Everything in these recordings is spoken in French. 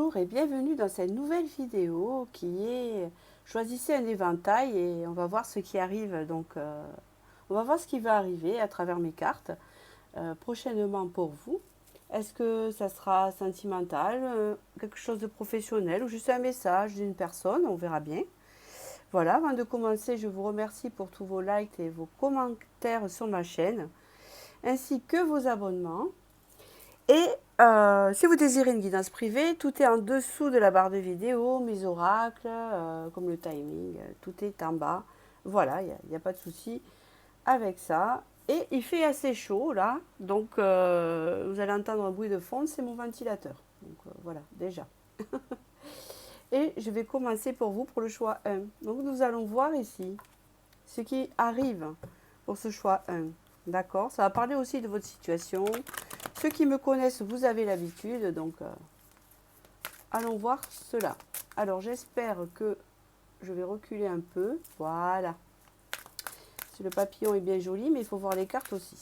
Bonjour et bienvenue dans cette nouvelle vidéo qui est choisissez un éventail et on va voir ce qui arrive. Donc on va voir ce qui va arriver à travers mes cartes prochainement pour vous. Est-ce que ça sera sentimental, quelque chose de professionnel ou juste un message d'une personne? On verra bien. Voilà, avant de commencer, je vous remercie pour tous vos likes et vos commentaires sur ma chaîne, ainsi que vos abonnements. Et si vous désirez une guidance privée, tout est en dessous de la barre de vidéo, mes oracles, comme le timing, tout est en bas. Voilà, il n'y a pas de souci avec ça. Et il fait assez chaud là, donc vous allez entendre un bruit de fond, c'est mon ventilateur. Donc voilà, déjà. Et je vais commencer pour vous pour le choix 1. Donc nous allons voir ici ce qui arrive pour ce choix 1. D'accord? Ça va parler aussi de votre situation. Ceux qui me connaissent, vous avez l'habitude, donc allons voir cela. Alors j'espère que je vais reculer un peu. Voilà. Le papillon est bien joli, mais il faut voir les cartes aussi.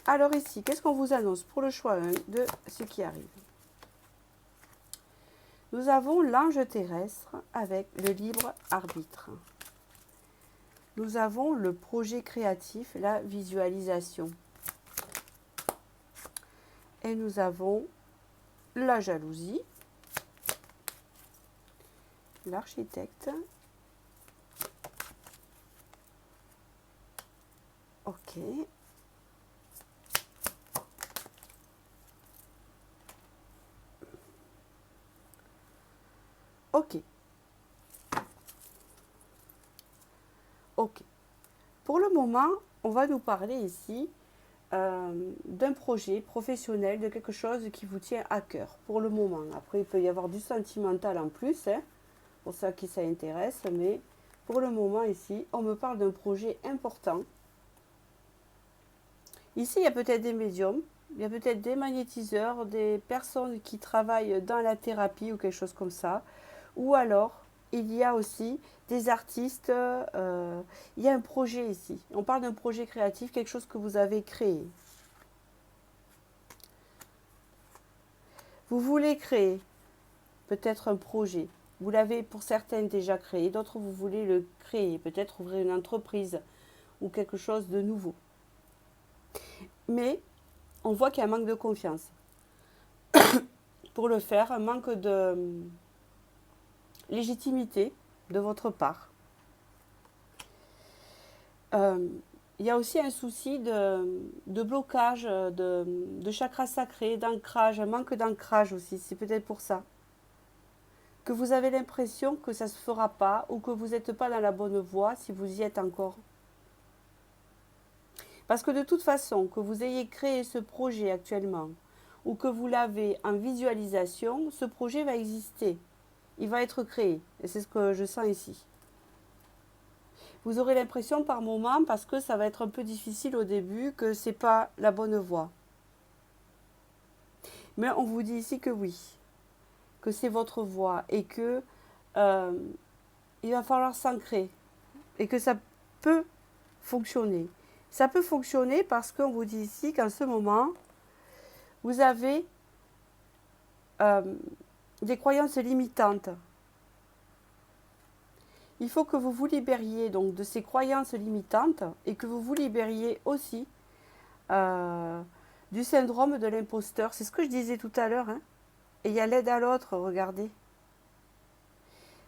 Alors ici, qu'est-ce qu'on vous annonce pour le choix 1 de ce qui arrive? Nous avons l'ange terrestre avec le libre arbitre. Nous avons le projet créatif, la visualisation. Et nous avons la jalousie, l'architecte. Ok. Ok. Ok. Pour le moment, on va nous parler ici d'un projet professionnel, de quelque chose qui vous tient à cœur, pour le moment. Après, il peut y avoir du sentimental en plus, hein, pour ça qui ça intéresse, mais pour le moment ici, on me parle d'un projet important. Ici, il y a peut-être des médiums, il y a peut-être des magnétiseurs, des personnes qui travaillent dans la thérapie ou quelque chose comme ça, ou alors il y a aussi des artistes, il y a un projet ici. On parle d'un projet créatif, quelque chose que vous avez créé. Vous voulez créer peut-être un projet. Vous l'avez pour certaines déjà créé, d'autres vous voulez le créer, peut-être ouvrir une entreprise ou quelque chose de nouveau. Mais on voit qu'il y a un manque de confiance. Pour le faire, un manque de légitimité de votre part. Il y a aussi un souci de blocage, de chakra sacré, d'ancrage, un manque d'ancrage aussi, c'est peut-être pour ça. Que vous avez l'impression que ça ne se fera pas ou que vous n'êtes pas dans la bonne voie si vous y êtes encore. Parce que de toute façon, que vous ayez créé ce projet actuellement ou que vous l'avez en visualisation, ce projet va exister. Il va être créé. Et c'est ce que je sens ici. Vous aurez l'impression par moment, parce que ça va être un peu difficile au début, que ce n'est pas la bonne voie. Mais on vous dit ici que oui, que c'est votre voie et que il va falloir s'ancrer et que ça peut fonctionner. Ça peut fonctionner parce qu'on vous dit ici qu'en ce moment, vous avez des croyances limitantes. Il faut que vous vous libériez donc de ces croyances limitantes et que vous vous libériez aussi du syndrome de l'imposteur. C'est ce que je disais tout à l'heure. Hein. Et il y a l'aide à l'autre, regardez.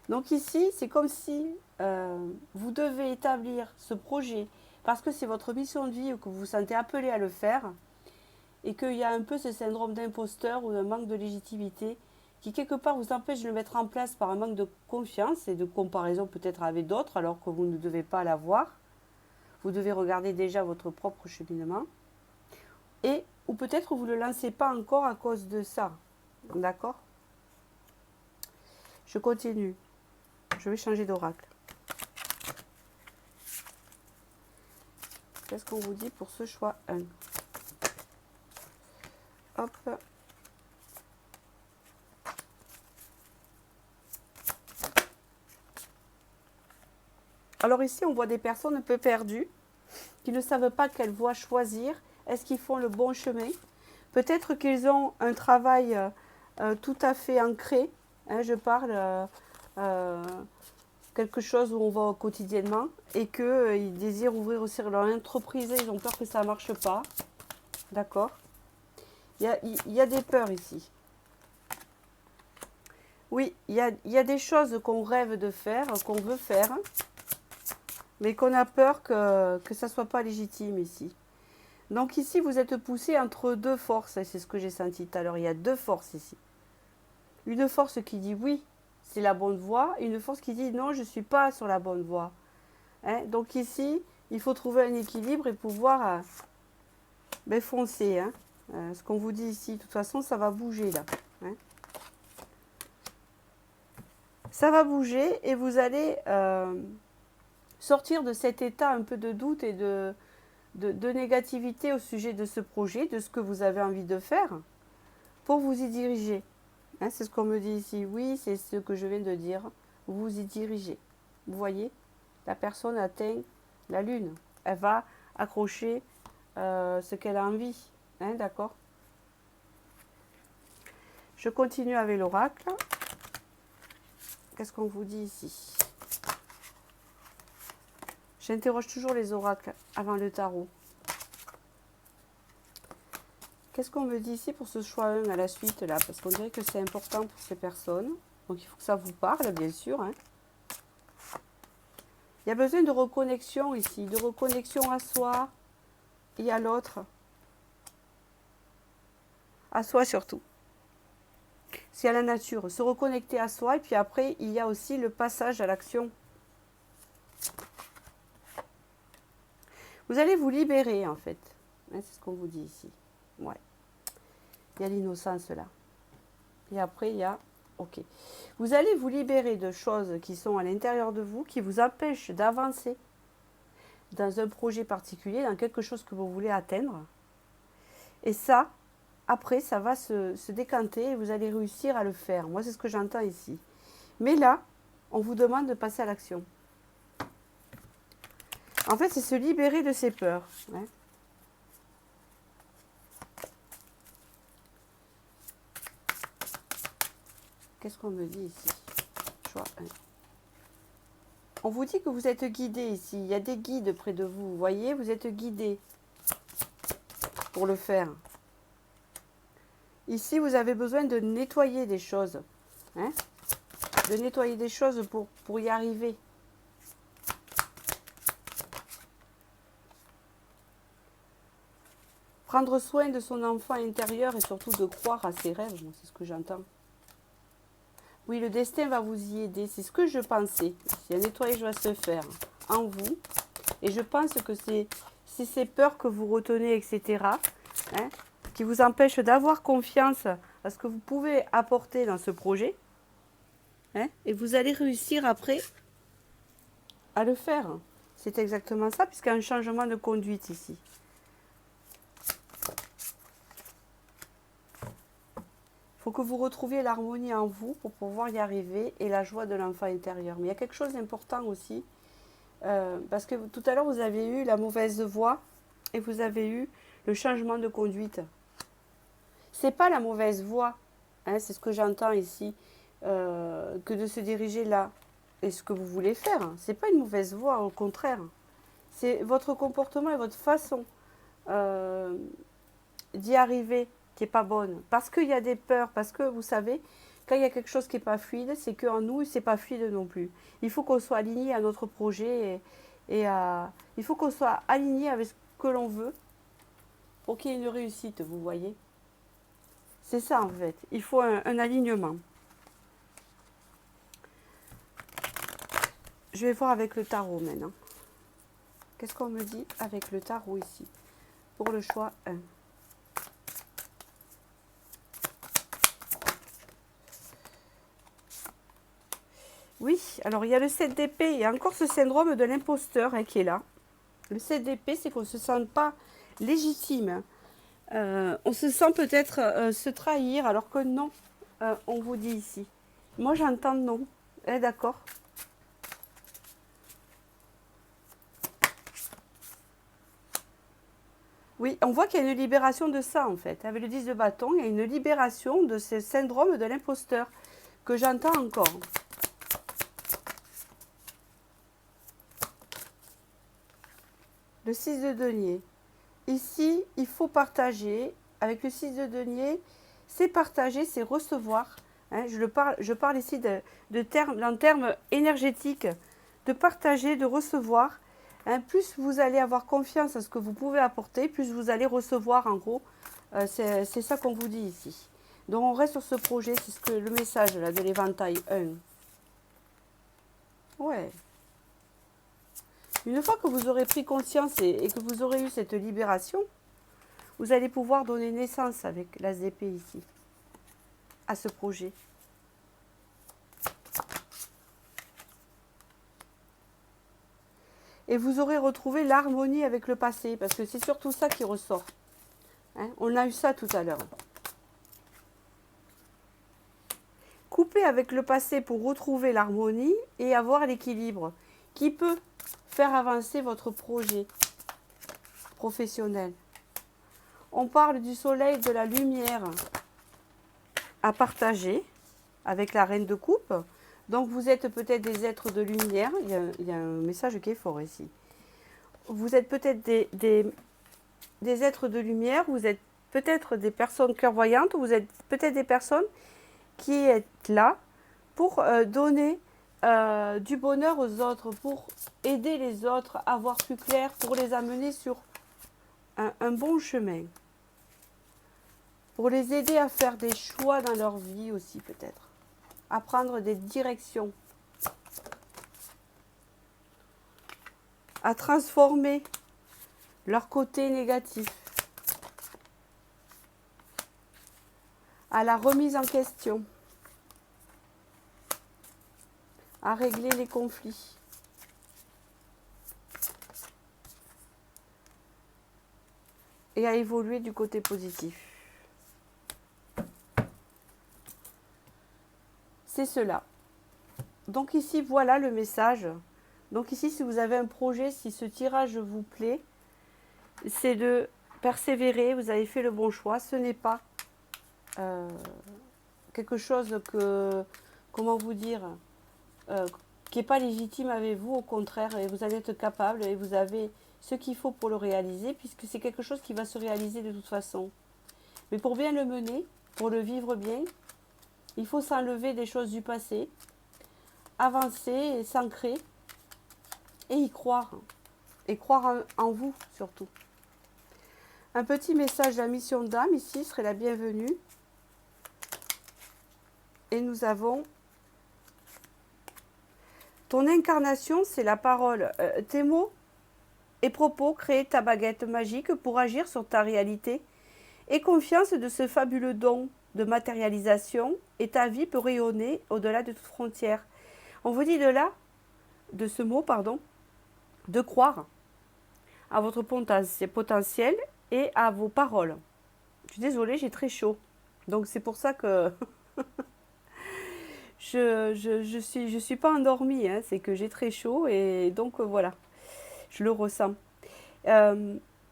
Donc ici, c'est comme si vous devez établir ce projet parce que c'est votre mission de vie ou que vous vous sentez appelé à le faire et qu'il y a un peu ce syndrome d'imposteur ou d'un manque de légitimité qui quelque part vous empêche de le mettre en place par un manque de confiance et de comparaison peut-être avec d'autres alors que vous ne devez pas l'avoir. Vous devez regarder déjà votre propre cheminement. Et, ou peut-être vous ne le lancez pas encore à cause de ça. D'accord? Je continue. Je vais changer d'oracle. Qu'est-ce qu'on vous dit pour ce choix 1? Hop. Alors ici, on voit des personnes un peu perdues, qui ne savent pas quelle voie choisir. Est-ce qu'ils font le bon chemin? Peut-être qu'ils ont un travail tout à fait ancré. Hein, je parle euh, quelque chose où on va quotidiennement et qu'ils désirent ouvrir aussi leur entreprise et ils ont peur que ça ne marche pas. D'accord? Il y a des peurs ici. Oui, il y a des choses qu'on rêve de faire, qu'on veut faire, mais qu'on a peur que ça ne soit pas légitime ici. Donc ici, vous êtes poussé entre deux forces, et c'est ce que j'ai senti tout à l'heure. Il y a deux forces ici. Une force qui dit oui, c'est la bonne voie, et une force qui dit non, je ne suis pas sur la bonne voie. Hein? Donc ici, il faut trouver un équilibre et pouvoir foncer. Hein? Ce qu'on vous dit ici, de toute façon, ça va bouger là. Hein? Ça va bouger et vous allez sortir de cet état un peu de doute et de négativité au sujet de ce projet, de ce que vous avez envie de faire, pour vous y diriger. Hein, c'est ce qu'on me dit ici. Oui, c'est ce que je viens de dire. Vous y dirigez. Vous voyez, la personne atteint la lune. Elle va accrocher ce qu'elle a envie. Hein, d'accord? Je continue avec l'oracle. Qu'est-ce qu'on vous dit ici? J'interroge toujours les oracles avant le tarot. Qu'est-ce qu'on me dit ici pour ce choix 1 à la suite là? Parce qu'on dirait que c'est important pour ces personnes. Donc il faut que ça vous parle, bien sûr. Hein. Il y a besoin de reconnexion ici, de reconnexion à soi et à l'autre. À soi surtout. C'est à la nature, se reconnecter à soi. Et puis après, il y a aussi le passage à l'action. Vous allez vous libérer en fait. Hein, c'est ce qu'on vous dit ici. Ouais. Il y a l'innocence là. Et après, il y a... Ok. Vous allez vous libérer de choses qui sont à l'intérieur de vous, qui vous empêchent d'avancer dans un projet particulier, dans quelque chose que vous voulez atteindre. Et ça, après, ça va se décanter et vous allez réussir à le faire. Moi, c'est ce que j'entends ici. Mais là, on vous demande de passer à l'action. En fait, c'est se libérer de ses peurs. Hein. Qu'est-ce qu'on me dit ici? Choix 1. On vous dit que vous êtes guidé ici. Il y a des guides près de vous. Vous voyez, vous êtes guidé pour le faire. Ici, vous avez besoin de nettoyer des choses. Hein? De nettoyer des choses pour y arriver. Prendre soin de son enfant intérieur et surtout de croire à ses rêves. C'est ce que j'entends. Oui, le destin va vous y aider. C'est ce que je pensais. Si un nettoyage va se faire en vous. Et je pense que c'est ces peurs que vous retenez, etc. Hein, qui vous empêchent d'avoir confiance à ce que vous pouvez apporter dans ce projet. Hein, et vous allez réussir après à le faire. C'est exactement ça, puisqu'il y a un changement de conduite ici. Il faut que vous retrouviez l'harmonie en vous pour pouvoir y arriver et la joie de l'enfant intérieur. Mais il y a quelque chose d'important aussi, parce que tout à l'heure, vous avez eu la mauvaise voie et vous avez eu le changement de conduite. C'est pas la mauvaise voie, hein, c'est ce que j'entends ici, que de se diriger là. Et ce que vous voulez faire, c'est pas une mauvaise voie, au contraire. C'est votre comportement et votre façon d'y arriver qui n'est pas bonne. Parce qu'il y a des peurs, parce que vous savez, quand il y a quelque chose qui n'est pas fluide, c'est qu'en nous, c'est pas fluide non plus. Il faut qu'on soit aligné à notre projet il faut qu'on soit aligné avec ce que l'on veut pour qu'il y ait une réussite, vous voyez. C'est ça en fait, il faut un alignement. Je vais voir avec le tarot maintenant. Qu'est-ce qu'on me dit avec le tarot ici pour le choix 1? Oui, alors il y a le 7 d'épée, il y a encore ce syndrome de l'imposteur qui est là. Le 7 d'épée, c'est qu'on ne se sent pas légitime. On se sent peut-être se trahir, alors que non, on vous dit ici. Moi, j'entends non. D'accord. Oui, on voit qu'il y a une libération de ça en fait. Avec le 10 de bâton, il y a une libération de ce syndrome de l'imposteur que j'entends encore. Le 6 de denier. Ici, il faut partager. Avec le 6 de denier, c'est partager, c'est recevoir. Hein, je parle ici d'un terme énergétique, de partager, de recevoir. Hein, plus vous allez avoir confiance à ce que vous pouvez apporter, plus vous allez recevoir en gros. C'est ça qu'on vous dit ici. Donc on reste sur ce projet, c'est ce que le message là, de l'éventail 1. Ouais. Une fois que vous aurez pris conscience et que vous aurez eu cette libération, vous allez pouvoir donner naissance avec l'as d'épée ici, à ce projet. Et vous aurez retrouvé l'harmonie avec le passé, parce que c'est surtout ça qui ressort. Hein, on a eu ça tout à l'heure. Couper avec le passé pour retrouver l'harmonie et avoir l'équilibre qui peut faire avancer votre projet professionnel. On parle du soleil, de la lumière à partager avec la reine de coupe. Donc vous êtes peut-être des êtres de lumière. Il y a un message qui est fort ici. Vous êtes peut-être des êtres de lumière. Vous êtes peut-être des personnes clairvoyantes. Vous êtes peut-être des personnes qui êtes là pour donner du bonheur aux autres, pour aider les autres à voir plus clair, pour les amener sur un bon chemin. Pour les aider à faire des choix dans leur vie aussi peut-être. À prendre des directions. À transformer leur côté négatif. À la remise en question. À régler les conflits. Et à évoluer du côté positif. C'est cela. Donc ici, voilà le message. Donc ici, si vous avez un projet, si ce tirage vous plaît, c'est de persévérer, vous avez fait le bon choix. Ce n'est pas quelque chose que, comment vous dire, qui n'est pas légitime avec vous, au contraire, et vous allez être capable et vous avez ce qu'il faut pour le réaliser, puisque c'est quelque chose qui va se réaliser de toute façon. Mais pour bien le mener, pour le vivre bien, il faut s'enlever des choses du passé, avancer et s'ancrer et y croire. Et croire en vous surtout. Un petit message de la mission d'âme ici serait la bienvenue. Et nous avons ton incarnation, c'est la parole. Tes mots et propos créent ta baguette magique pour agir sur ta réalité. Aie confiance de ce fabuleux don de matérialisation et ta vie peut rayonner au-delà de toute frontière. On vous dit de ce mot, de croire à votre potentiel et à vos paroles. Je suis désolée, j'ai très chaud. Donc c'est pour ça que je suis pas endormie, hein, c'est que j'ai très chaud et donc voilà, je le ressens.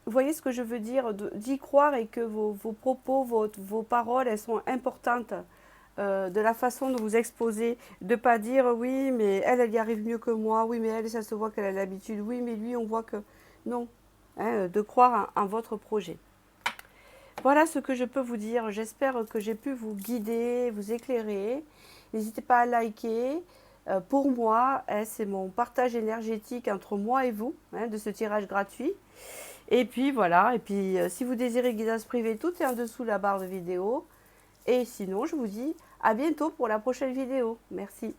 Vous voyez ce que je veux dire, d'y croire et que vos propos, vos paroles, elles sont importantes de la façon dont vous exposez, de ne pas dire oui mais elle y arrive mieux que moi, oui mais elle ça se voit qu'elle a l'habitude, oui mais lui on voit que non, hein, de croire en votre projet. Voilà ce que je peux vous dire, j'espère que j'ai pu vous guider, vous éclairer. N'hésitez pas à liker. Pour moi, hein, c'est mon partage énergétique entre moi et vous, hein, de ce tirage gratuit. Et puis voilà, et puis si vous désirez guidance privée, tout est en dessous de la barre de vidéo. Et sinon, je vous dis à bientôt pour la prochaine vidéo. Merci.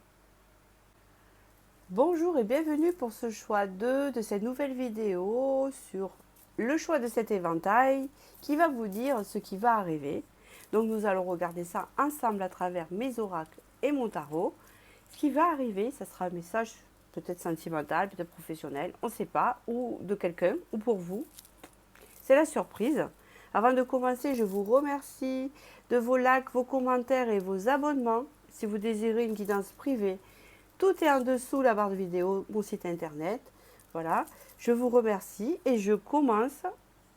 Bonjour et bienvenue pour ce choix 2 de cette nouvelle vidéo sur le choix de cet éventail qui va vous dire ce qui va arriver. Donc nous allons regarder ça ensemble à travers mes oracles et mon tarot. Ce qui va arriver, ça sera un message peut-être sentimental, peut-être professionnel, on ne sait pas, ou de quelqu'un, ou pour vous. C'est la surprise. Avant de commencer, je vous remercie de vos likes, vos commentaires et vos abonnements. Si vous désirez une guidance privée, tout est en dessous la barre de vidéo, mon site internet. Voilà, je vous remercie et je commence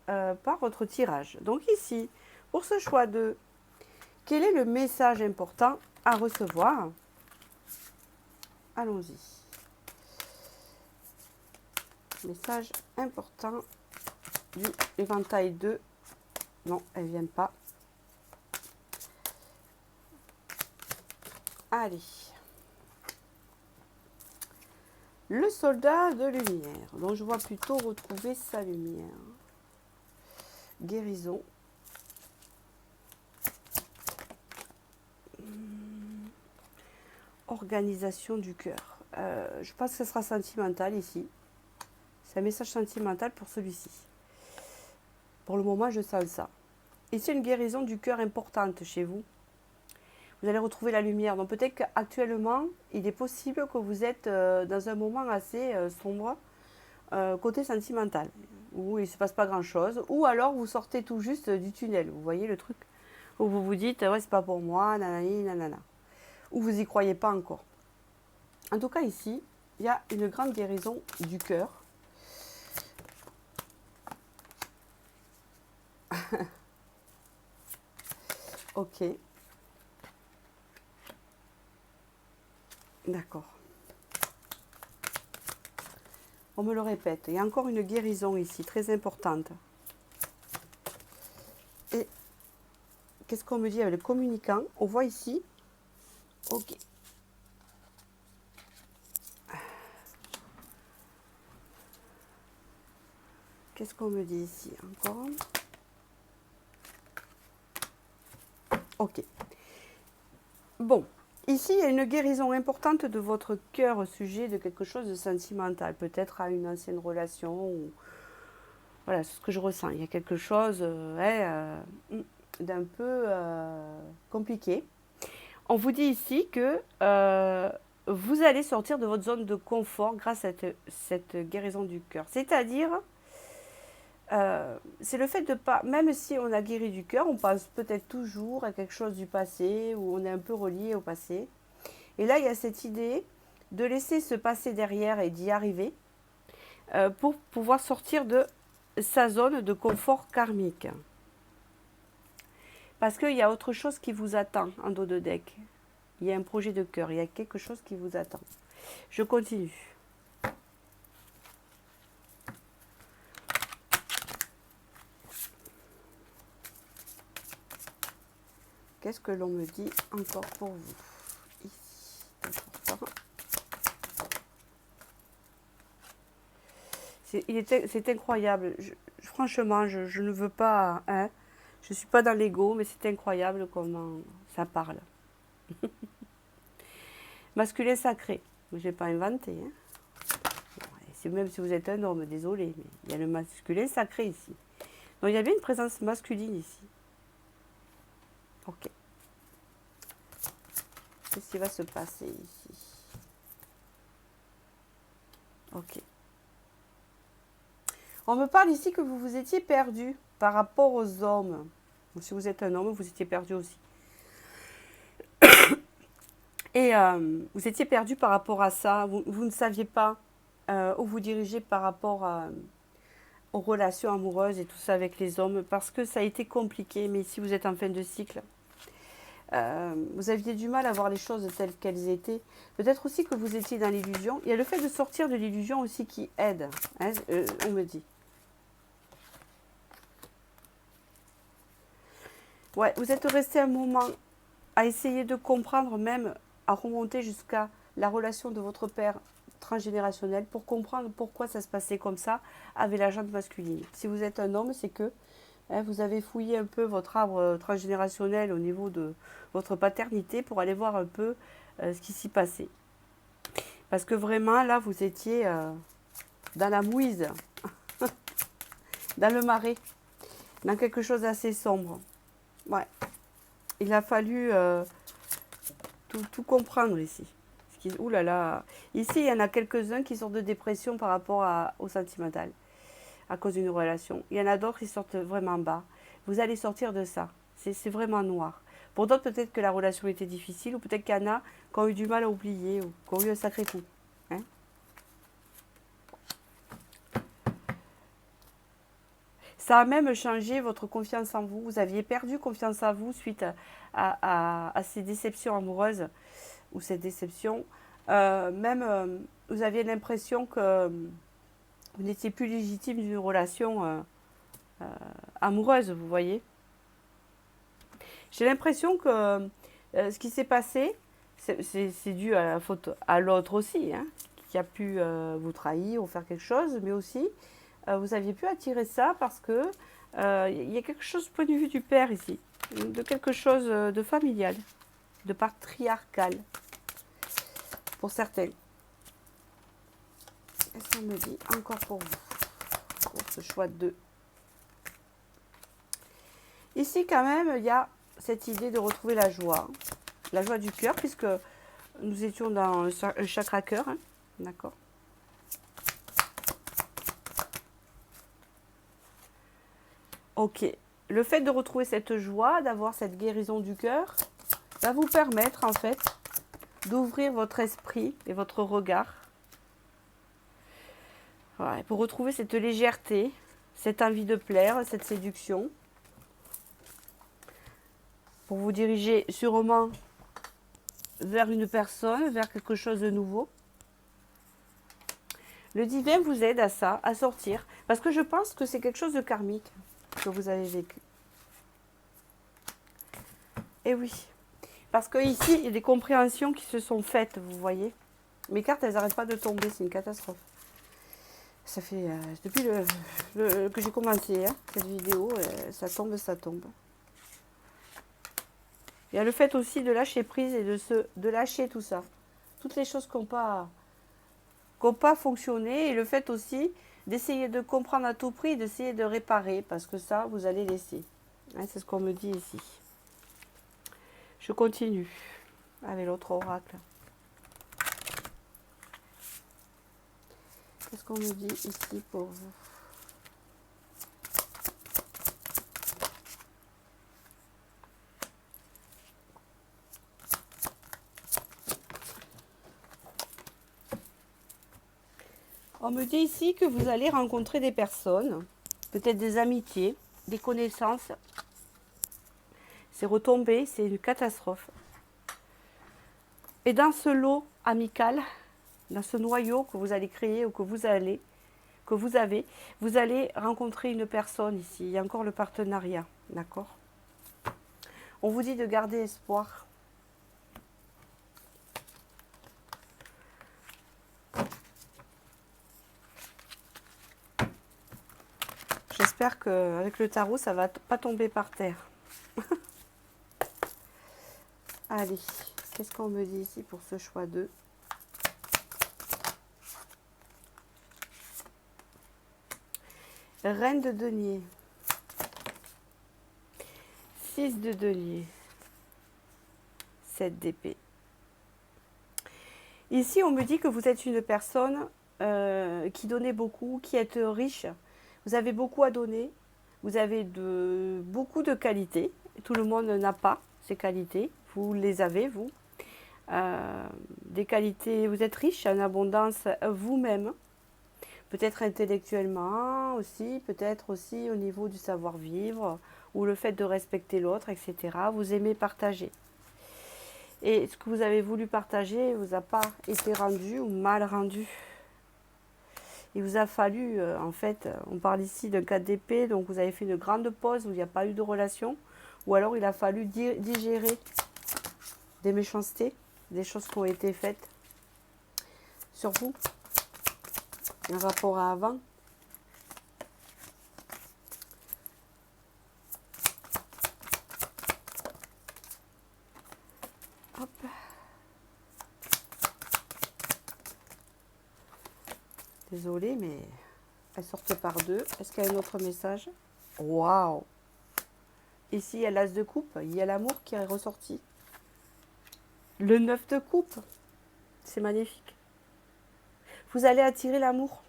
par votre tirage. Donc ici, pour ce choix de quel est le message important à recevoir? Allons-y. Message important du éventail 2. Non, elles ne viennent pas. Allez. Le soldat de lumière, dont je vois plutôt retrouver sa lumière. Guérison. Organisation du cœur. Je pense que ce sera sentimental ici. C'est un message sentimental pour celui-ci. Pour le moment, je sens ça. Ici, une guérison du cœur importante chez vous. Vous allez retrouver la lumière. Donc peut-être qu'actuellement, il est possible que vous êtes dans un moment assez sombre, côté sentimental, où il ne se passe pas grand-chose. Ou alors, vous sortez tout juste du tunnel. Vous voyez le truc? Où vous vous dites, ouais, c'est pas pour moi, nanani, nanana. Ou vous n'y croyez pas encore. En tout cas, ici, il y a une grande guérison du cœur. Ok. D'accord. On me le répète. Il y a encore une guérison ici, très importante. Et qu'est-ce qu'on me dit avec le communicant? On voit ici. Ok. Qu'est-ce qu'on me dit ici encore? Ok. Bon. Ici, il y a une guérison importante de votre cœur au sujet de quelque chose de sentimental. Peut-être à une ancienne relation. Ou... Voilà, c'est ce que je ressens. Il y a quelque chose d'un peu compliqué. On vous dit ici que vous allez sortir de votre zone de confort grâce à cette guérison du cœur. C'est-à-dire, c'est le fait de pas, même si on a guéri du cœur, on pense peut-être toujours à quelque chose du passé ou on est un peu relié au passé. Et là, il y a cette idée de laisser ce passé derrière et d'y arriver pour pouvoir sortir de sa zone de confort karmique. Parce qu'il y a autre chose qui vous attend en dos de deck. Il y a un projet de cœur, il y a quelque chose qui vous attend. Je continue. Qu'est-ce que l'on me dit encore pour vous? Ici, important. C'est incroyable. Franchement, je ne veux pas... Hein, je ne suis pas dans l'ego, mais c'est incroyable comment ça parle. Masculin sacré. Je n'ai pas inventé. Hein. Même si vous êtes un homme, désolé, mais il y a le masculin sacré ici. Donc il y a bien une présence masculine ici. Ok. Qu'est-ce qui va se passer ici? Ok. On me parle ici que vous vous étiez perdu par rapport aux hommes. Donc, si vous êtes un homme, vous étiez perdu aussi. Et vous étiez perdu par rapport à ça. Vous ne saviez pas où vous dirigez par rapport aux relations amoureuses et tout ça avec les hommes. Parce que ça a été compliqué. Mais ici, vous êtes en fin de cycle. Vous aviez du mal à voir les choses telles qu'elles étaient. Peut-être aussi que vous étiez dans l'illusion. Il y a le fait de sortir de l'illusion aussi qui aide. Hein, on me dit. Ouais, vous êtes resté un moment à essayer de comprendre, même à remonter jusqu'à la relation de votre père transgénérationnel pour comprendre pourquoi ça se passait comme ça avec la jante masculine. Si vous êtes un homme, c'est que vous avez fouillé un peu votre arbre transgénérationnel au niveau de votre paternité pour aller voir un peu ce qui s'y passait. Parce que vraiment, là, vous étiez dans la mouise, dans le marais, dans quelque chose d'assez sombre. Ouais. Il a fallu tout comprendre ici. Ouh là là. Ici, il y en a quelques-uns qui sortent de dépression par rapport au sentimental, à cause d'une relation. Il y en a d'autres qui sortent vraiment bas. Vous allez sortir de ça. C'est vraiment noir. Pour d'autres, peut-être que la relation était difficile, ou peut-être qu'il y en a qui ont eu du mal à oublier, ou qui ont eu un sacré coup. Hein? Ça a même changé votre confiance en vous. Vous aviez perdu confiance en vous suite à ces déceptions amoureuses ou cette déception. Vous aviez l'impression que vous n'étiez plus légitime d'une relation amoureuse, vous voyez. J'ai l'impression que ce qui s'est passé, c'est dû à la faute à l'autre aussi, hein, qui a pu vous trahir ou faire quelque chose, mais aussi vous aviez pu attirer ça parce que il y a quelque chose du point de vue du père ici, de quelque chose de familial, de patriarcal, pour certains. Qu'est-ce qu'on me dit encore pour vous, pour ce choix de 2? Ici, quand même, il y a cette idée de retrouver la joie du cœur, puisque nous étions dans le chakra cœur, hein, d'accord. Ok, le fait de retrouver cette joie, d'avoir cette guérison du cœur, va vous permettre en fait d'ouvrir votre esprit et votre regard. Voilà, pour retrouver cette légèreté, cette envie de plaire, cette séduction. Pour vous diriger sûrement vers une personne, vers quelque chose de nouveau. Le divin vous aide à ça, à sortir, parce que je pense que c'est quelque chose de karmique que vous avez vécu. Et oui, parce que ici, il y a des compréhensions qui se sont faites, vous voyez. Mes cartes, elles n'arrêtent pas de tomber, c'est une catastrophe. Ça fait depuis que j'ai commencé cette vidéo, ça tombe, ça tombe. Il y a le fait aussi de lâcher prise et de lâcher tout ça. Toutes les choses qui n'ont pas fonctionné, et le fait aussi d'essayer de comprendre à tout prix, d'essayer de réparer, parce que ça, vous allez laisser. Hein, c'est ce qu'on me dit ici. Je continue avec l'autre oracle. Qu'est-ce qu'on me dit ici pour vous? On me dit ici que vous allez rencontrer des personnes, peut-être des amitiés, des connaissances. C'est retombé, c'est une catastrophe. Et dans ce lot amical, dans ce noyau que vous allez créer ou que vous avez, vous allez rencontrer une personne ici. Il y a encore le partenariat, d'accord? On vous dit de garder espoir. J'espère qu'avec le tarot, ça ne va pas tomber par terre. Allez, qu'est-ce qu'on me dit ici pour ce choix 2? Reine de denier. 6 de denier. 7 d'épée. Ici, on me dit que vous êtes une personne qui donnait beaucoup, qui êtes riche. Vous avez beaucoup à donner. Vous avez beaucoup de qualités. Tout le monde n'a pas ces qualités. Vous les avez, vous. Des qualités, vous êtes riche en abondance vous-même. Peut-être intellectuellement aussi, peut-être aussi au niveau du savoir-vivre ou le fait de respecter l'autre, etc. Vous aimez partager. Et ce que vous avez voulu partager ne vous a pas été rendu ou mal rendu. Il vous a fallu, en fait, on parle ici d'un cas d'épée, donc vous avez fait une grande pause où il n'y a pas eu de relation, ou alors il a fallu digérer des méchancetés, des choses qui ont été faites sur vous, en rapport à avant. Hop. Désolée, mais elles sortent par deux. Est-ce qu'il y a un autre message? Waouh! Ici, il y a l'as de coupe. Il y a l'amour qui est ressorti. Le 9 de coupe. C'est magnifique. Vous allez attirer l'amour.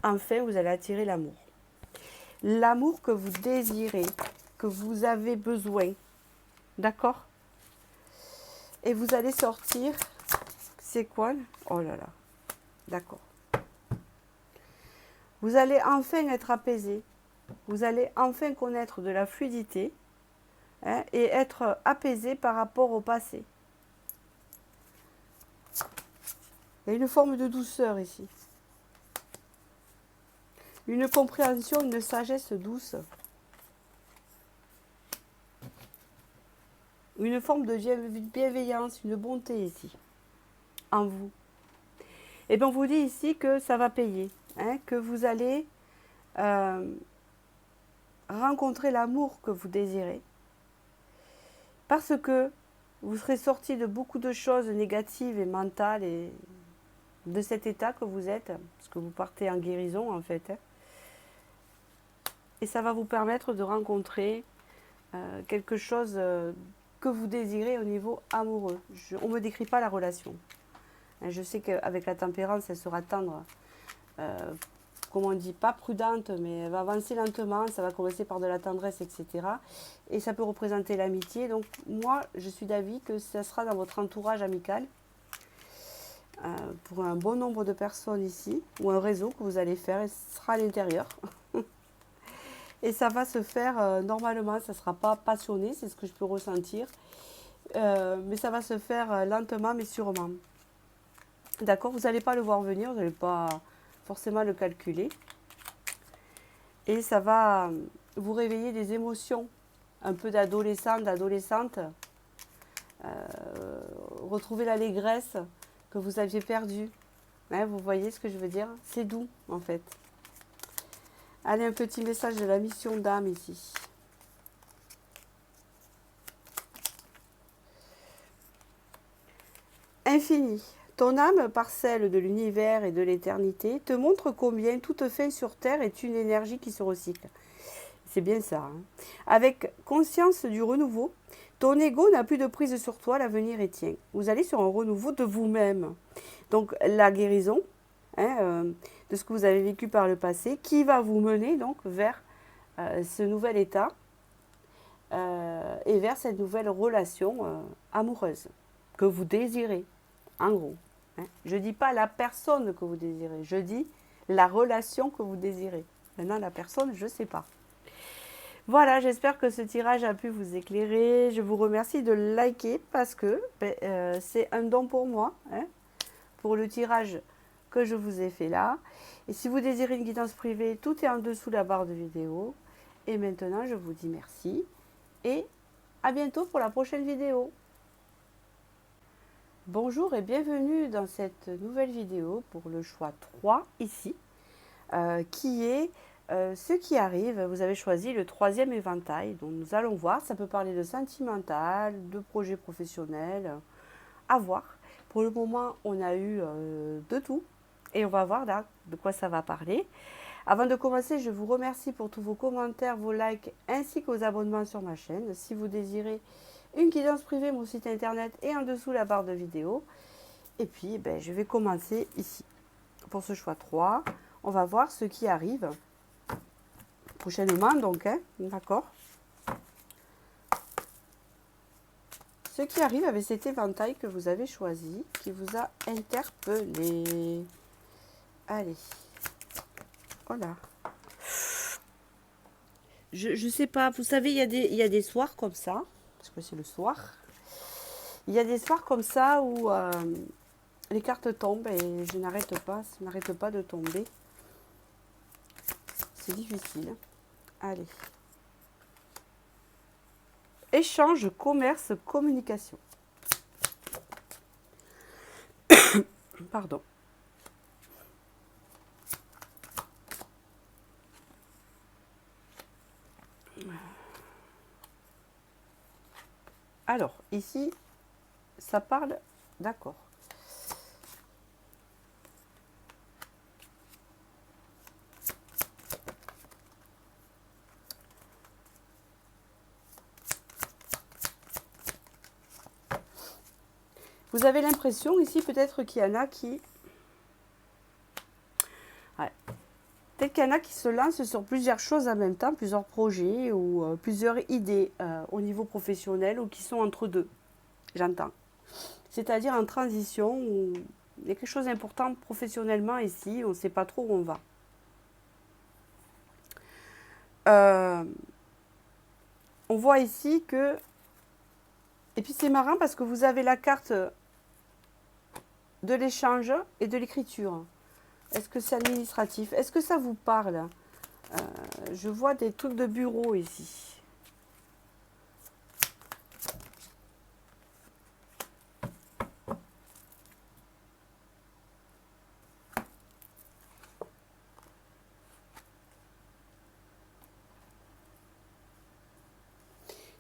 Enfin, vous allez attirer l'amour. L'amour que vous désirez, que vous avez besoin. D'accord? Et vous allez sortir. C'est quoi? Oh là là. D'accord. Vous allez enfin être apaisé. vous allez enfin connaître de la fluidité, hein, et être apaisé par rapport au passé. Il y a une forme de douceur ici. Une compréhension, une sagesse douce. Une forme de bienveillance, une bonté ici, en vous. Et bien on vous dit ici que ça va payer, hein, que vous allez rencontrer l'amour que vous désirez. Parce que vous serez sorti de beaucoup de choses négatives et mentales et de cet état que vous êtes, parce que vous partez en guérison en fait. Hein. Et ça va vous permettre de rencontrer quelque chose que vous désirez au niveau amoureux. On ne me décrit pas la relation. Je sais qu'avec la tempérance, elle sera tendre, comme on dit, pas prudente, mais elle va avancer lentement, ça va commencer par de la tendresse, etc. Et ça peut représenter l'amitié. Donc moi, je suis d'avis que ça sera dans votre entourage amical, pour un bon nombre de personnes ici, ou un réseau que vous allez faire, et ce sera à l'intérieur. Et ça va se faire normalement, ça ne sera pas passionné, c'est ce que je peux ressentir. Mais ça va se faire lentement mais sûrement. D'accord, vous n'allez pas le voir venir, vous n'allez pas forcément le calculer. Et ça va vous réveiller des émotions, un peu d'adolescent, d'adolescente. Retrouver l'allégresse que vous aviez perdue. Hein, vous voyez ce que je veux dire? C'est doux en fait. Allez, un petit message de la mission d'âme ici. Infini, ton âme, parcelle de l'univers et de l'éternité, te montre combien toute fin sur Terre est une énergie qui se recycle. C'est bien ça. Hein. Avec conscience du renouveau, ton ego n'a plus de prise sur toi, l'avenir est tien. Vous allez sur un renouveau de vous-même. Donc la guérison, hein, de ce que vous avez vécu par le passé, qui va vous mener donc vers ce nouvel état et vers cette nouvelle relation amoureuse que vous désirez, en gros. Hein. Je ne dis pas la personne que vous désirez, je dis la relation que vous désirez. Maintenant, la personne, je ne sais pas. Voilà, j'espère que ce tirage a pu vous éclairer. Je vous remercie de liker parce que c'est un don pour moi, hein, pour le tirage que je vous ai fait là. Et si vous désirez une guidance privée, tout est en dessous de la barre de vidéo. Et maintenant, je vous dis merci et à bientôt pour la prochaine vidéo. Bonjour et bienvenue dans cette nouvelle vidéo pour le choix 3 ici, qui est ce qui arrive. Vous avez choisi le 3e éventail, donc nous allons voir, ça peut parler de sentimental, de projet professionnel, à voir. Pour le moment, on a eu de tout et on va voir là de quoi ça va parler. Avant de commencer, je vous remercie pour tous vos commentaires, vos likes ainsi que vos abonnements sur ma chaîne. Si vous désirez une guidance privée, mon site internet est en dessous la barre de vidéo. Et puis, je vais commencer ici. Pour ce choix 3, on va voir ce qui arrive prochainement, donc, hein, d'accord. Ce qui arrive avec cet éventail que vous avez choisi, qui vous a interpellé. Allez. Voilà. Je sais pas, vous savez, il y a des soirs comme ça, parce que c'est le soir. Il y a des soirs comme ça où les cartes tombent et je n'arrête pas, ça n'arrête pas de tomber. C'est difficile. Allez. Échange, commerce, communication. Pardon. Alors, ici, ça parle, d'accord. Vous avez l'impression ici, peut-être qu'il y en a qui... Ouais. Peut-être qu'il y en a qui se lancent sur plusieurs choses en même temps, plusieurs projets ou plusieurs idées au niveau professionnel ou qui sont entre deux, j'entends. C'est-à-dire en transition où il y a quelque chose d'important professionnellement ici, on ne sait pas trop où on va. on voit ici que... Et puis c'est marrant parce que vous avez la carte de l'échange et de l'écriture. Est-ce que c'est administratif? Est-ce que ça vous parle? Je vois des trucs de bureau ici.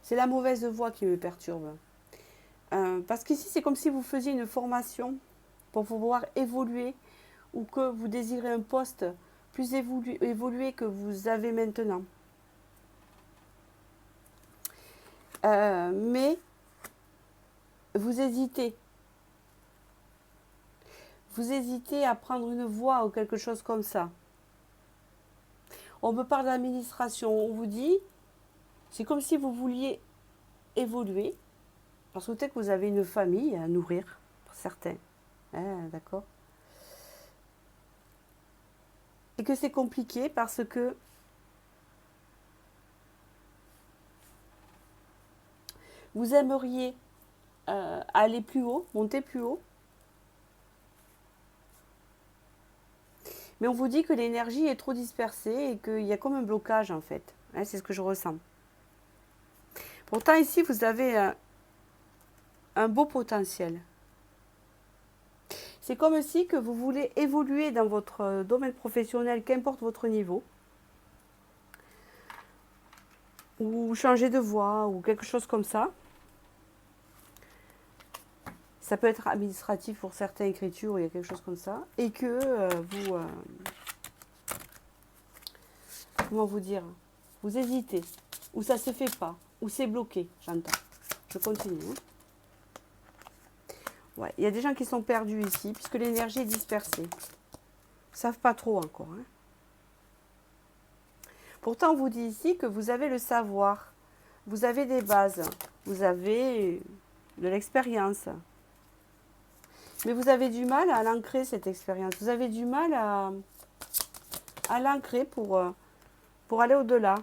C'est la mauvaise voix qui me perturbe. Parce qu'ici, c'est comme si vous faisiez une formation pour pouvoir évoluer ou que vous désirez un poste plus évolué que vous avez maintenant. Mais vous hésitez. Vous hésitez à prendre une voie ou quelque chose comme ça. On me parle d'administration. On vous dit, c'est comme si vous vouliez évoluer. Parce que peut-être que vous avez une famille à nourrir, pour certains. D'accord. Et que c'est compliqué parce que vous aimeriez aller plus haut, monter plus haut. Mais on vous dit que l'énergie est trop dispersée et qu'il y a comme un blocage en fait. C'est ce que je ressens. Pourtant ici, vous avez un beau potentiel. C'est comme si que vous voulez évoluer dans votre domaine professionnel, qu'importe votre niveau. Ou changer de voie ou quelque chose comme ça. Ça peut être administratif pour certaines écritures, il y a quelque chose comme ça. Et que vous... comment vous dire? Vous hésitez. Ou ça ne se fait pas. Ou c'est bloqué, j'entends. Je continue. Ouais, il y a des gens qui sont perdus ici, puisque l'énergie est dispersée. Ils ne savent pas trop encore. Pourtant, on vous dit ici que vous avez le savoir. Vous avez des bases. Vous avez de l'expérience. Mais vous avez du mal à l'ancrer, cette expérience. Vous avez du mal à l'ancrer pour aller au-delà.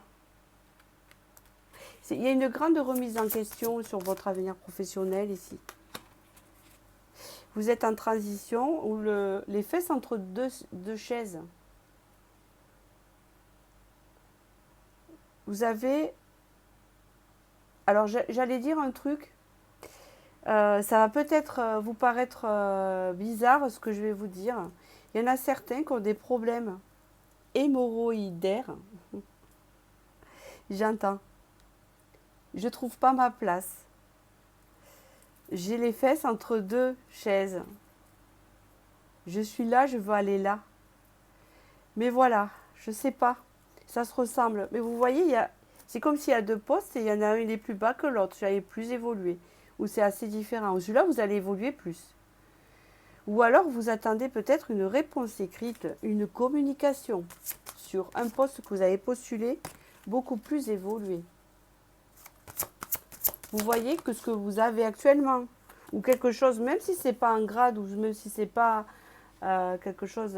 Il y a une grande remise en question sur votre avenir professionnel ici. Vous êtes en transition ou les fesses entre deux chaises. Vous avez... Alors, j'allais dire un truc. Ça va peut-être vous paraître bizarre ce que je vais vous dire. Il y en a certains qui ont des problèmes hémorroïdaires. J'entends. Je trouve pas ma place. J'ai les fesses entre deux chaises. Je suis là, je veux aller là. Mais voilà, je sais pas. Ça se ressemble. Mais vous voyez, c'est comme s'il y a deux postes et il y en a un, il est plus bas que l'autre. Celui-là est plus évolué. Ou c'est assez différent. Celui-là, vous allez évoluer plus. Ou alors, vous attendez peut-être une réponse écrite, une communication sur un poste que vous avez postulé beaucoup plus évolué. Vous voyez que ce que vous avez actuellement, ou quelque chose, même si ce n'est pas un grade, ou même si ce n'est pas quelque chose...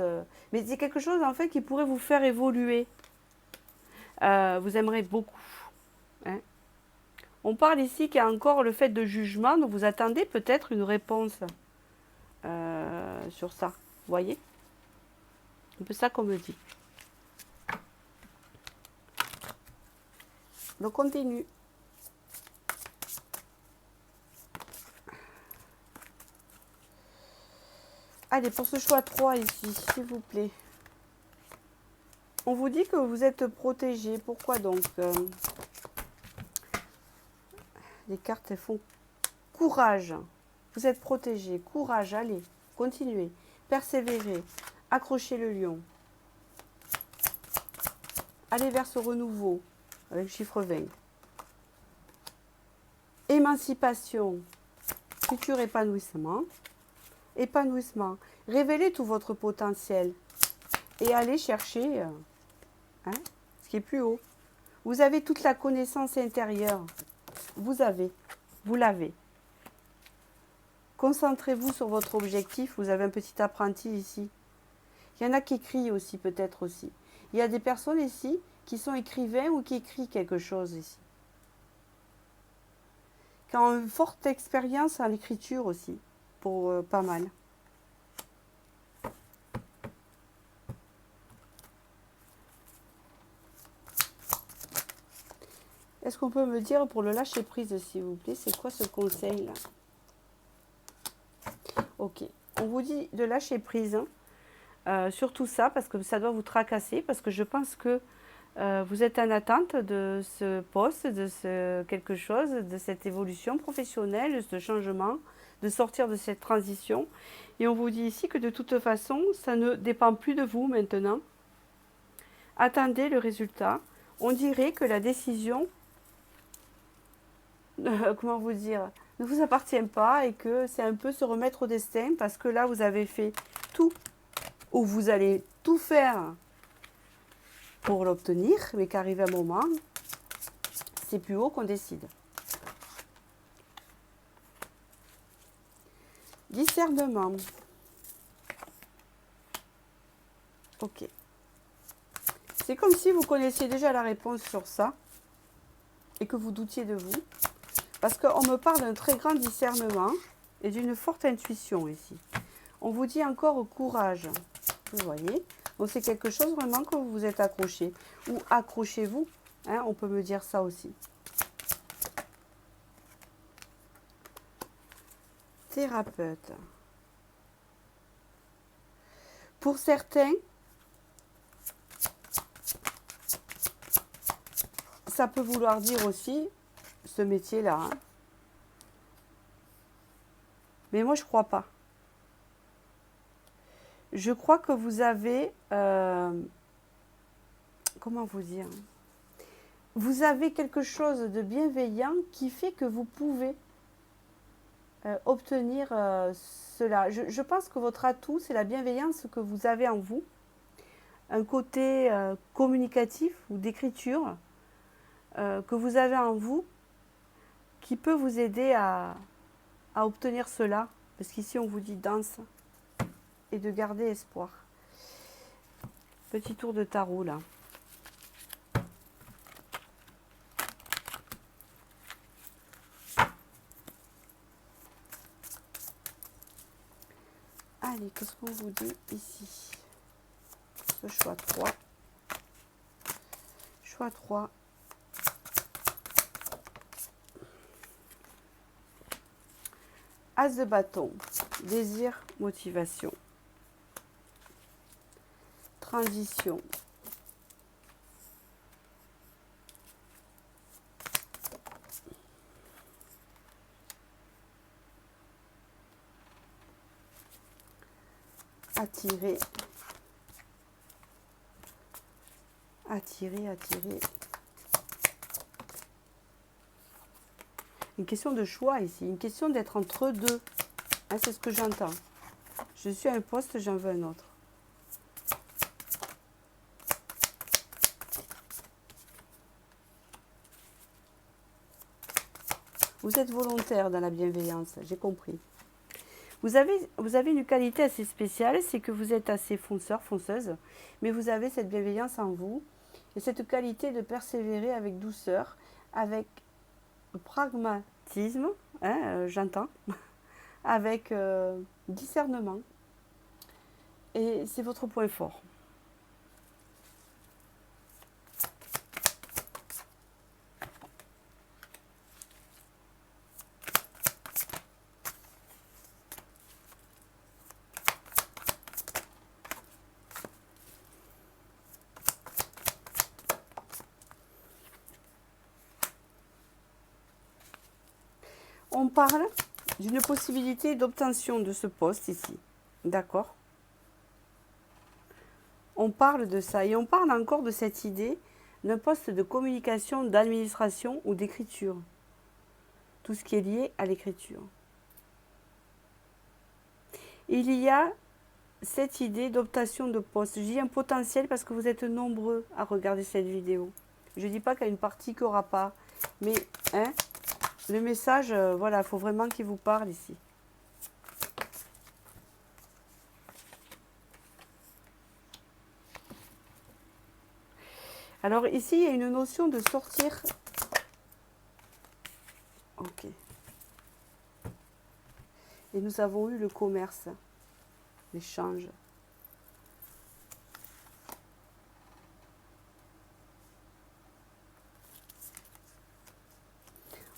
mais c'est quelque chose, en fait, qui pourrait vous faire évoluer. Vous aimerez beaucoup. On parle ici qu'il y a encore le fait de jugement, donc vous attendez peut-être une réponse sur ça. Vous voyez? Un peu ça qu'on me dit. Donc, continue. Allez, pour ce choix 3 ici, s'il vous plaît. On vous dit que vous êtes protégé. Pourquoi donc les cartes, elles font courage. Vous êtes protégé. Courage, allez, continuez. Persévérez. Accrochez le lion. Allez vers ce renouveau avec le chiffre 20. Émancipation. Futur épanouissement. Épanouissement. Révélez tout votre potentiel. Et allez chercher ce qui est plus haut. Vous avez toute la connaissance intérieure. Vous l'avez. Concentrez-vous sur votre objectif. Vous avez un petit apprenti ici. Il y en a qui crient aussi, peut-être aussi. Il y a des personnes ici qui sont écrivains ou qui écrivent quelque chose ici. Qui ont une forte expérience en l'écriture aussi, pour pas mal. Est-ce qu'on peut me dire pour le lâcher prise, s'il vous plaît, c'est quoi ce conseil là? Ok, on vous dit de lâcher prise, hein, sur tout ça, parce que ça doit vous tracasser, parce que je pense que vous êtes en attente de ce poste, de ce quelque chose, de cette évolution professionnelle, de ce changement, de sortir de cette transition. Et on vous dit ici que de toute façon, ça ne dépend plus de vous maintenant. Attendez le résultat. On dirait que la décision, comment vous dire, ne vous appartient pas et que c'est un peu se remettre au destin parce que là, vous avez fait tout ou vous allez tout faire pour l'obtenir, mais qu'arrive un moment, c'est plus haut qu'on décide. Discernement. Ok. C'est comme si vous connaissiez déjà la réponse sur ça et que vous doutiez de vous. Parce qu'on me parle d'un très grand discernement et d'une forte intuition ici. On vous dit encore courage. Vous voyez? Donc c'est quelque chose vraiment que vous vous êtes accroché. Ou accrochez-vous. Hein, on peut me dire ça aussi. Thérapeute. Pour certains, ça peut vouloir dire aussi ce métier-là. Hein. Mais moi, je ne crois pas. Je crois que vous avez... comment vous dire? Vous avez quelque chose de bienveillant qui fait que vous pouvez obtenir cela. Je pense que votre atout, c'est la bienveillance que vous avez en vous. Un côté communicatif ou d'écriture que vous avez en vous qui peut vous aider à obtenir cela. Parce qu'ici, on vous dit danse et de garder espoir. Petit tour de tarot, là. Allez, qu'est-ce qu'on vous dit ici? Ce choix 3. Choix 3. As de bâton. Désir, motivation. Transition. Attirer. Attirer, attirer. Une question de choix ici, une question d'être entre deux. Hein, c'est ce que j'entends. Je suis à un poste, j'en veux un autre. Vous êtes volontaire dans la bienveillance, j'ai compris. Vous avez une qualité assez spéciale, c'est que vous êtes assez fonceur, fonceuse, mais vous avez cette bienveillance en vous et cette qualité de persévérer avec douceur, avec pragmatisme, hein, j'entends, avec discernement. Et c'est votre point fort. On parle d'une possibilité d'obtention de ce poste ici. D'accord? On parle de ça et on parle encore de cette idée d'un poste de communication, d'administration ou d'écriture. Tout ce qui est lié à l'écriture. Il y a cette idée d'obtention de poste. Je dis un potentiel parce que vous êtes nombreux à regarder cette vidéo. Je ne dis pas qu'il y a une partie qui n'aura pas. Mais hein, le message, voilà, il faut vraiment qu'il vous parle ici. Alors ici, il y a une notion de sortir. Ok. Et nous avons eu le commerce, l'échange.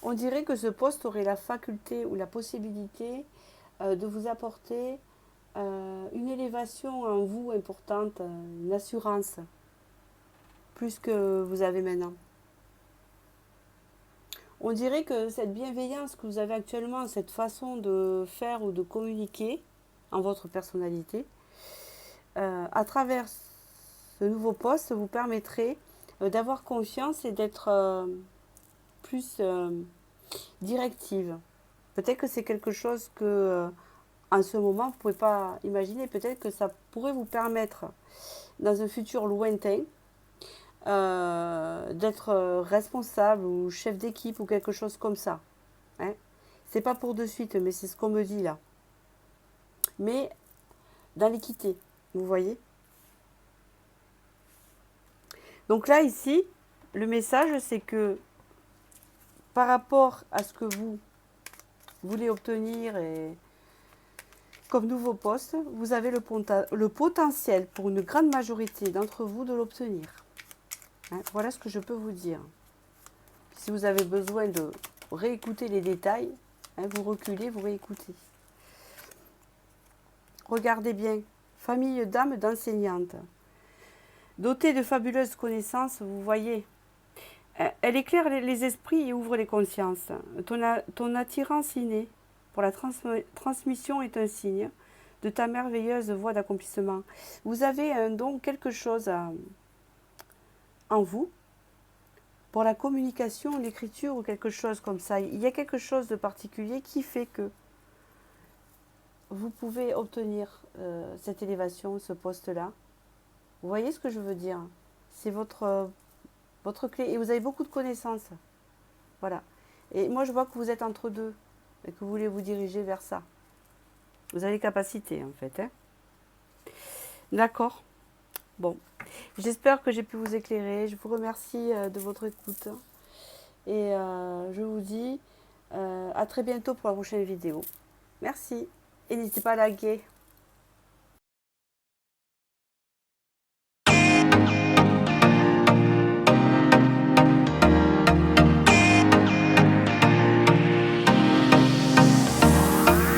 On dirait que ce poste aurait la faculté ou la possibilité de vous apporter une élévation en vous importante, une assurance, plus que vous avez maintenant. On dirait que cette bienveillance que vous avez actuellement, cette façon de faire ou de communiquer en votre personnalité, à travers ce nouveau poste, vous permettrait d'avoir confiance et d'être plus directive. Peut-être que c'est quelque chose que, en ce moment, vous ne pouvez pas imaginer. Peut-être que ça pourrait vous permettre, dans un futur lointain, d'être responsable ou chef d'équipe ou quelque chose comme ça. Hein. C'est pas pour de suite, mais c'est ce qu'on me dit là. Mais dans l'équité, vous voyez. Donc là, ici, le message, c'est que par rapport à ce que vous voulez obtenir et comme nouveau poste, vous avez le potentiel pour une grande majorité d'entre vous de l'obtenir. Hein, voilà ce que je peux vous dire. Si vous avez besoin de réécouter les détails, hein, vous reculez, vous réécoutez. Regardez bien, famille d'âme d'enseignante. Dotée de fabuleuses connaissances, vous voyez, elle éclaire les esprits et ouvre les consciences. Ton attirance innée pour la transmission est un signe de ta merveilleuse voie d'accomplissement. Vous avez donc quelque chose en vous pour la communication, l'écriture ou quelque chose comme ça. Il y a quelque chose de particulier qui fait que vous pouvez obtenir cette élévation, ce poste-là. Vous voyez ce que je veux dire? C'est votre clé. Et vous avez beaucoup de connaissances. Voilà. Et moi, je vois que vous êtes entre deux et que vous voulez vous diriger vers ça. Vous avez les capacités, en fait. Hein. D'accord. Bon. J'espère que j'ai pu vous éclairer. Je vous remercie de votre écoute. Et je vous dis à très bientôt pour la prochaine vidéo. Merci. Et n'hésitez pas à liker.